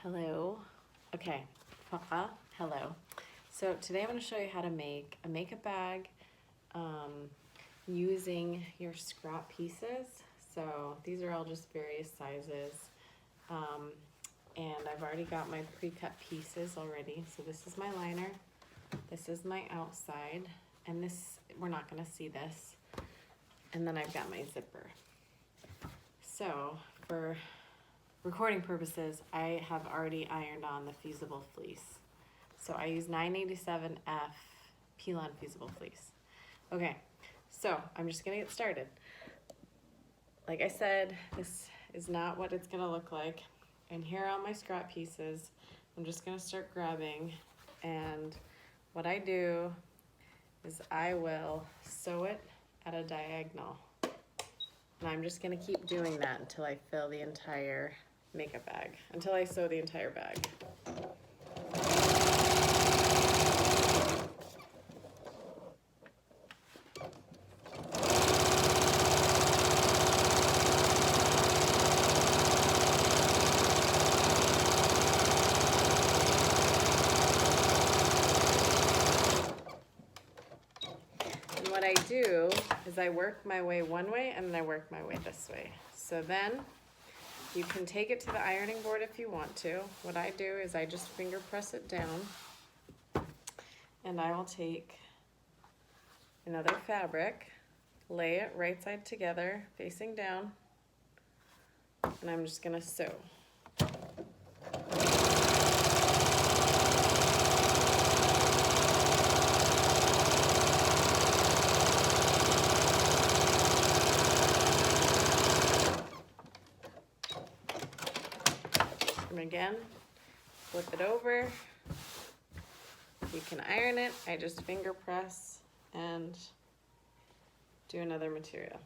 Hello. Okay, Waqaa Hello. So today I'm going to show you how to make a makeup bag using your scrap pieces. So these are all just various sizes. And I've already got my pre-cut pieces already. So this is my liner, this is my outside, and this, we're not going to see this. And then I've got my zipper. So for recording purposes, I have already ironed on the fusible fleece. So I use 987F peel-on fusible fleece. Okay, so I'm just gonna get started. Like I said, this is not what it's gonna look like. And here are all my scrap pieces. I'm just gonna start grabbing, and what I do is I will sew it at a diagonal. And I'm just gonna keep doing that until I fill the entire makeup bag, until I sew the entire bag. And what I do is I work my way one way and then I work my way this way. So then you can take it to the ironing board if you want to. What I do is I just finger press it down, and I will take another fabric, lay it right side together, facing down, and I'm just gonna sew. And again, flip it over. You can iron it. I just finger press and do another material.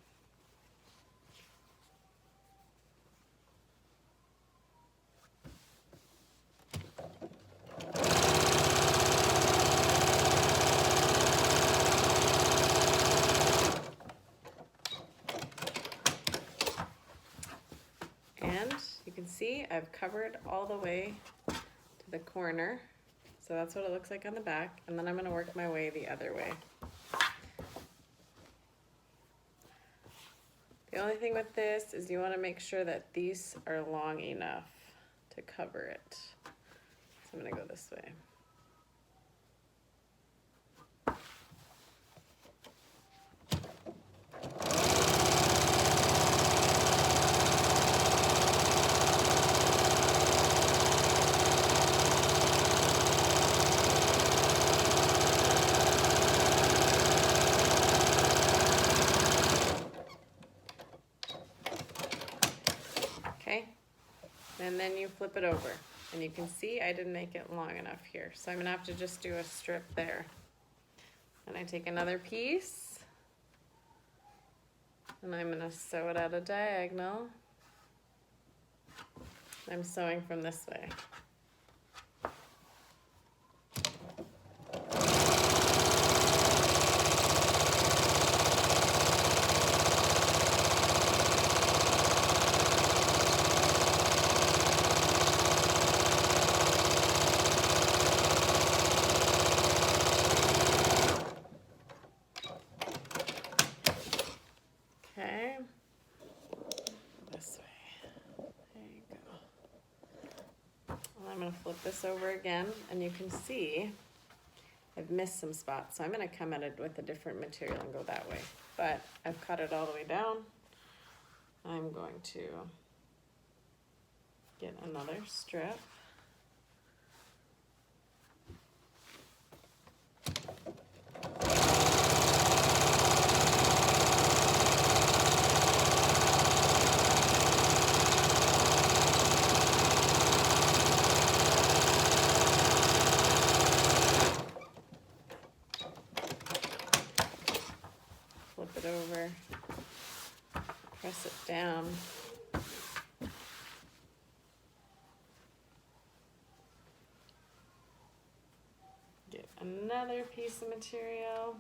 And you can see I've covered all the way to the corner. So that's what it looks like on the back. And then I'm going to work my way the other way. The only thing with this is you want to make sure that these are long enough to cover it. So I'm going to go this way. Okay, and then you flip it over, and you can see I didn't make it long enough here, so I'm gonna have to just do a strip there. And I take another piece, and I'm gonna sew it at a diagonal. I'm sewing from this way. Okay, this way, there you go. And I'm gonna flip this over again, and you can see I've missed some spots, so I'm gonna come at it with a different material and go that way. But I've cut it all the way down. I'm going to get another strip. Flip it over, press it down. Get another piece of material.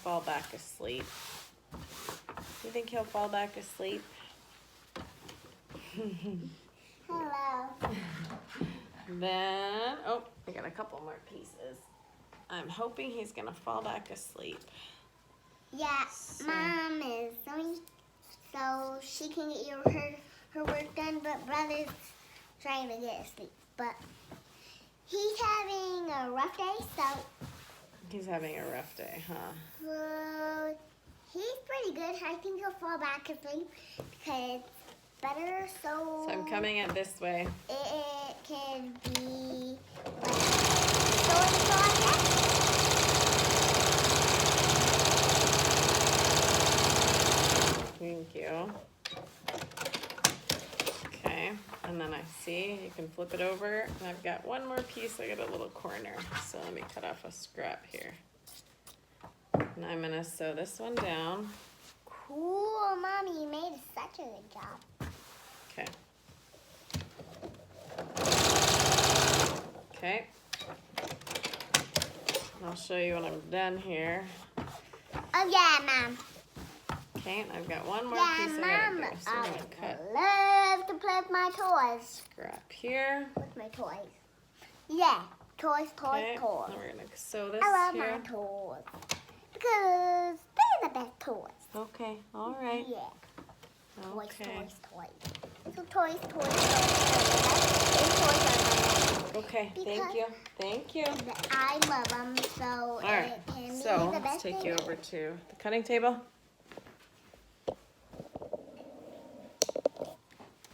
fall back asleep. You think he'll fall back asleep? Hello. Then, oh, I got a couple more pieces. I'm hoping he's gonna fall back asleep. Yeah, Mom is so she can get her work done, but Brother's trying to get asleep. But he's having a rough day, so. He's having a rough day, huh? He's pretty good. I think he'll fall back asleep because it's better. So I'm coming it this way. It can be like so and so, I guess. Thank you. Okay, and then I see you can flip it over, and I've got one more piece. I got a little corner, so let me cut off a scrap here. And I'm gonna sew this one down. Cool, Mommy, you made such a good job. Okay. Okay. And I'll show you when I'm done here. Oh yeah, Mom. Okay, and I've got one more Yeah, piece I Mom. gotta do. So I'm gonna cut Love to play with my toys. scrap here. With my toys. Yeah, toys, Okay, toys. and we're gonna sew this I love here. my toys because they're the best toys. Okay, all right. Yeah. Toys, Okay. toys. So toys. These toys are Okay, thank you. Thank you. I love them, so All right, it can be so the let's best take thing you ever. over to the cutting table.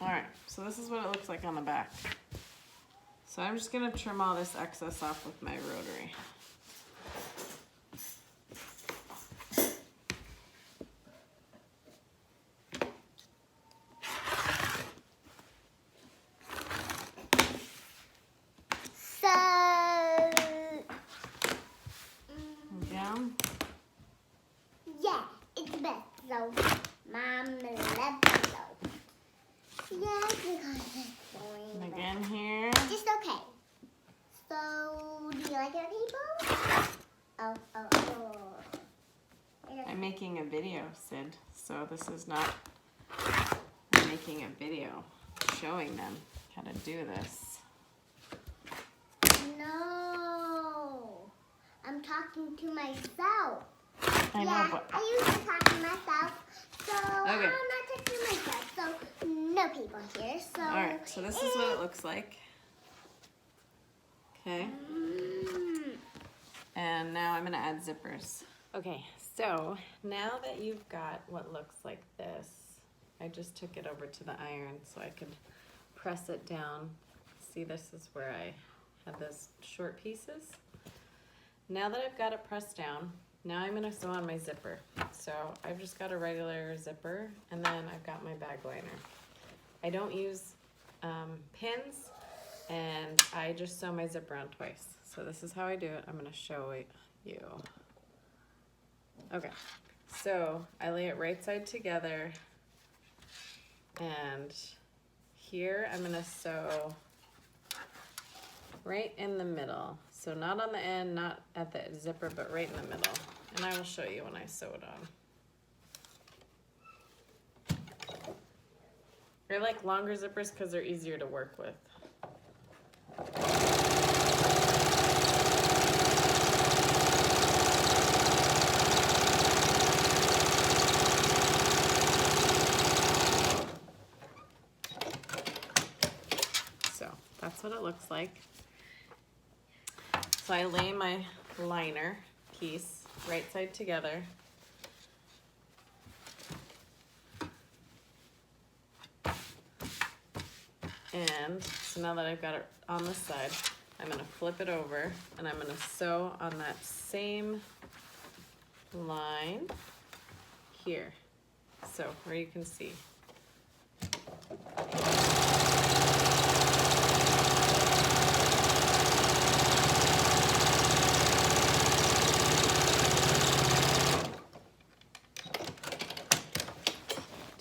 All right, so this is what it looks like on the back. So I'm just gonna trim all this excess off with my rotary. So, Down. yeah, it's the best. So, Mom loves it so. Yeah, because it's boring. And but again here. just okay. So, do you like it, people? Oh. I'm making a video, Sid. So this is not, I'm making a video showing them how to do this. No. I'm talking to myself. I know, Yeah, but I used to talk to myself. So, Okay. I'm not talking to myself. So, no people here. So, all right, so this is what it looks like. Okay. And now I'm gonna add zippers. Okay, so now that you've got what looks like this, I just took it over to the iron so I could press it down. See, this is where I had those short pieces. Now that I've got it pressed down, now I'm gonna sew on my zipper. So I've just got a regular zipper, and then I've got my bag liner. I don't use pins, and I just sew my zipper on twice. So this is how I do it. I'm gonna show it you. Okay, so I lay it right side together, and here I'm gonna sew right in the middle. So not on the end, not at the zipper, but right in the middle. And I will show you when I sew it on. I like longer zippers because they're easier to work with. So that's what it looks like. So I lay my liner piece right side together. And so now that I've got it on the side, I'm gonna flip it over and I'm gonna sew on that same line here. So where you can see.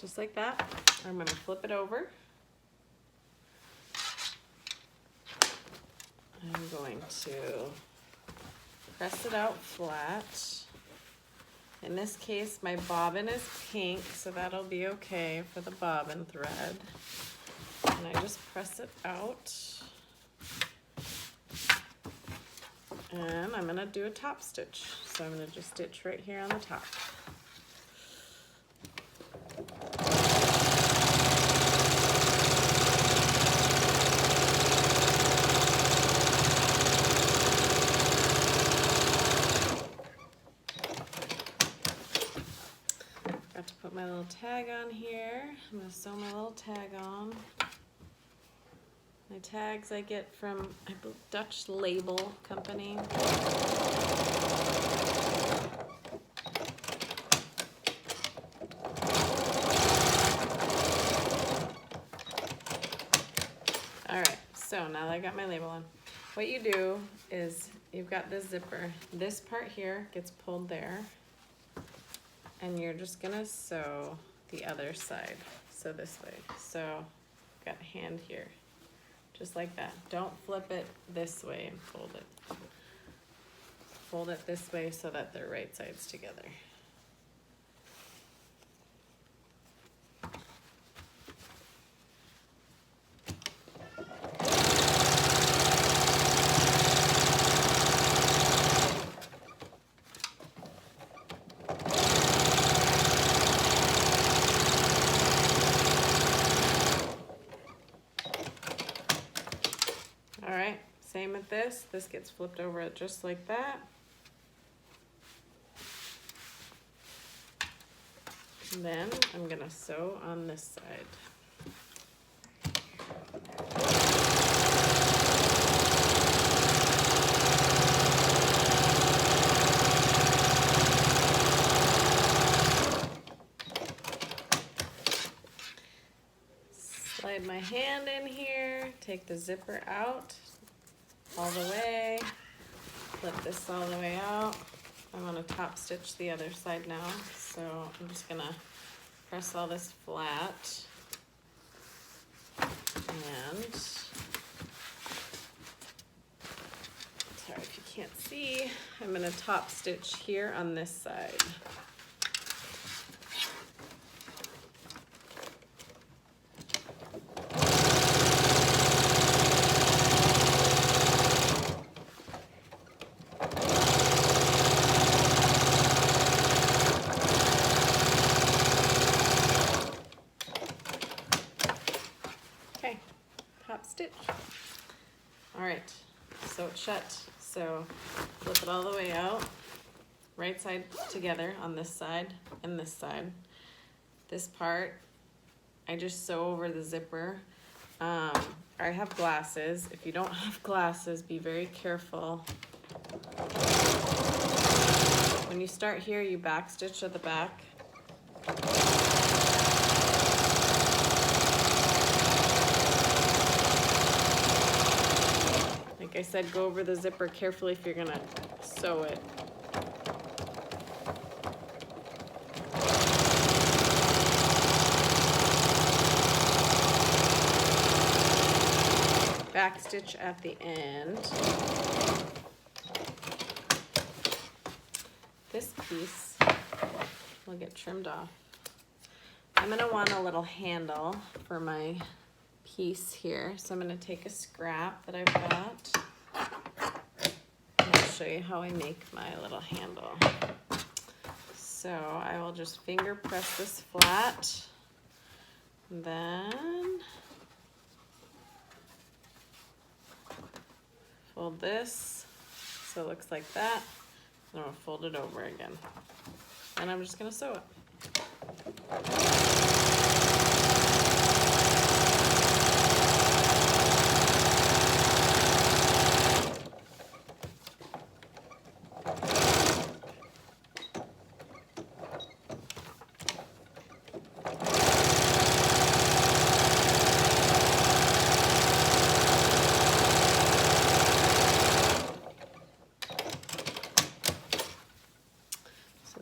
Just like that. I'm gonna flip it over. I'm going to press it out flat. In this case, my bobbin is pink, so that'll be okay for the bobbin thread. And I just press it out. And I'm gonna do a top stitch. So I'm gonna just stitch right here on the top. Got to put my little tag on here. I'm gonna sew my little tag on. My tags I get from a Dutch label company. Alright, so now that I got my label on, what you do is you've got this zipper. This part here gets pulled there, and you're just gonna sew the other side. So this way. So got a hand here. Just like that. Don't flip it this way and fold it. Fold it this way so that they're right sides together. Alright, same with this. This gets flipped over just like that. And then I'm gonna sew on this side. Slide my hand in here, take the zipper out all the way, flip this all the way out. I want to top stitch the other side now, so I'm just gonna press all this flat and sorry if you can't see, I'm gonna top stitch here on this side. Stitch. All right, sew it shut. So flip it all the way out, right side together on this side and this side. This part, I just sew over the zipper. I have glasses. If you don't have glasses, be very careful. When you start here, you back stitch at the back. Like I said, go over the zipper carefully if you're gonna sew it. Back stitch at the end. This piece will get trimmed off. I'm gonna want a little handle for my piece here. So I'm gonna take a scrap that I've got. And I'll show you how I make my little handle. So I will just finger press this flat. And then fold this so it looks like that. And I'm gonna fold it over again. And I'm just gonna sew it.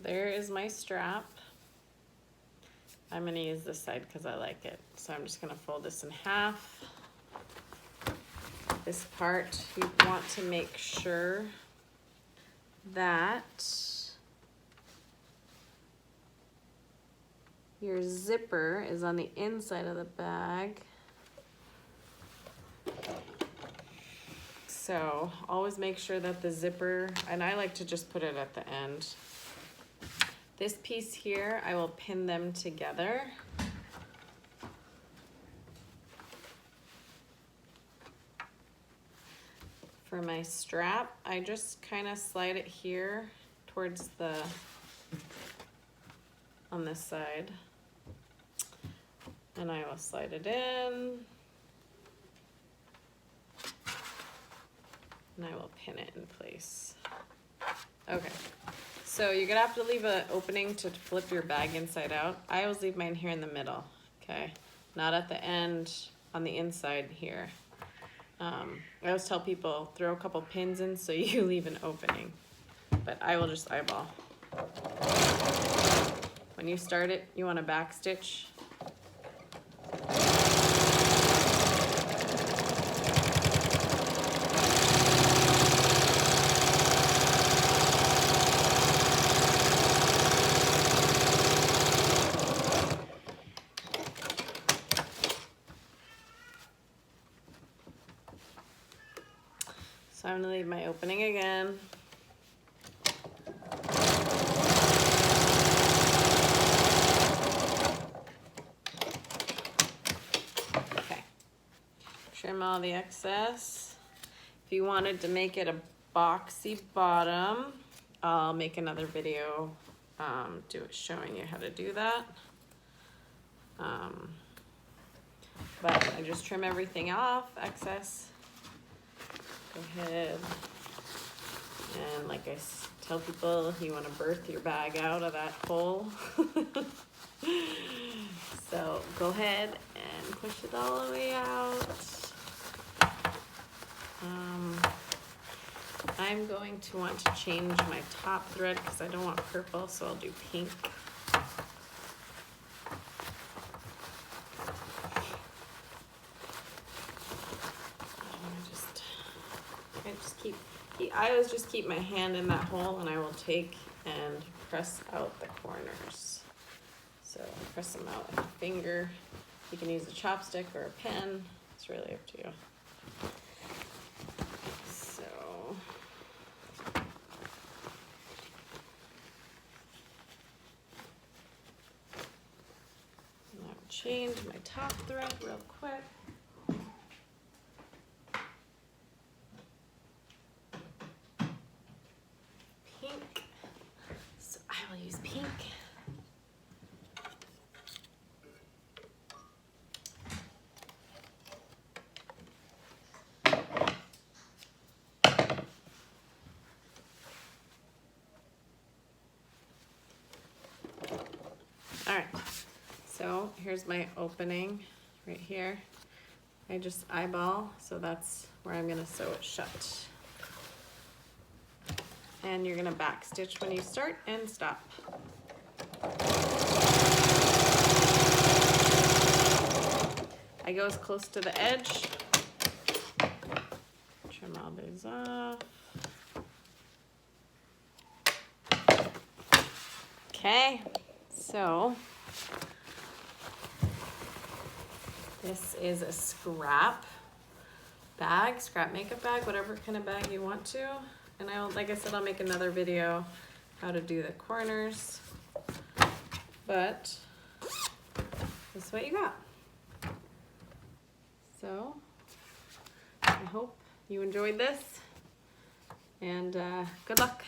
There is my strap. I'm going to use this side because I like it. So I'm just going to fold this in half. This part, you want to make sure that your zipper is on the inside of the bag. So always make sure that the zipper, and I like to just put it at the end. This piece here, I will pin them together. For my strap, I just kind of slide it here towards the, on this side. And I will slide it in. And I will pin it in place. Okay, so you're gonna have to leave an opening to flip your bag inside out. I always leave mine here in the middle, okay? Not at the end, on the inside here. I always tell people, throw a couple pins in so you leave an opening. But I will just eyeball. When you start it, you want to back stitch. So I'm gonna leave my opening again. Okay, trim all the excess. If you wanted to make it a boxy bottom, I'll make another video showing you how to do that. But I just trim everything off, excess. Go ahead, and like I tell people, you want to birth your bag out of that hole. So go ahead and push it all the way out. I'm going to want to change my top thread because I don't want purple, so I'll do pink. I always just keep my hand in that hole, and I will take and press out the corners. So press them out with a finger. You can use a chopstick or a pen. It's really up to you. So I'll change my top thread real quick. Pink. All right, so here's my opening right here. I just eyeball, so that's where I'm gonna sew it shut. And you're gonna back stitch when you start and stop. I go as close to the edge. Trim all these off. Okay, so this is a scrap bag, scrap makeup bag, whatever kind of bag you want to. And like I said, I'll make another video how to do the corners, but this is what you got. So I hope you enjoyed this, and good luck.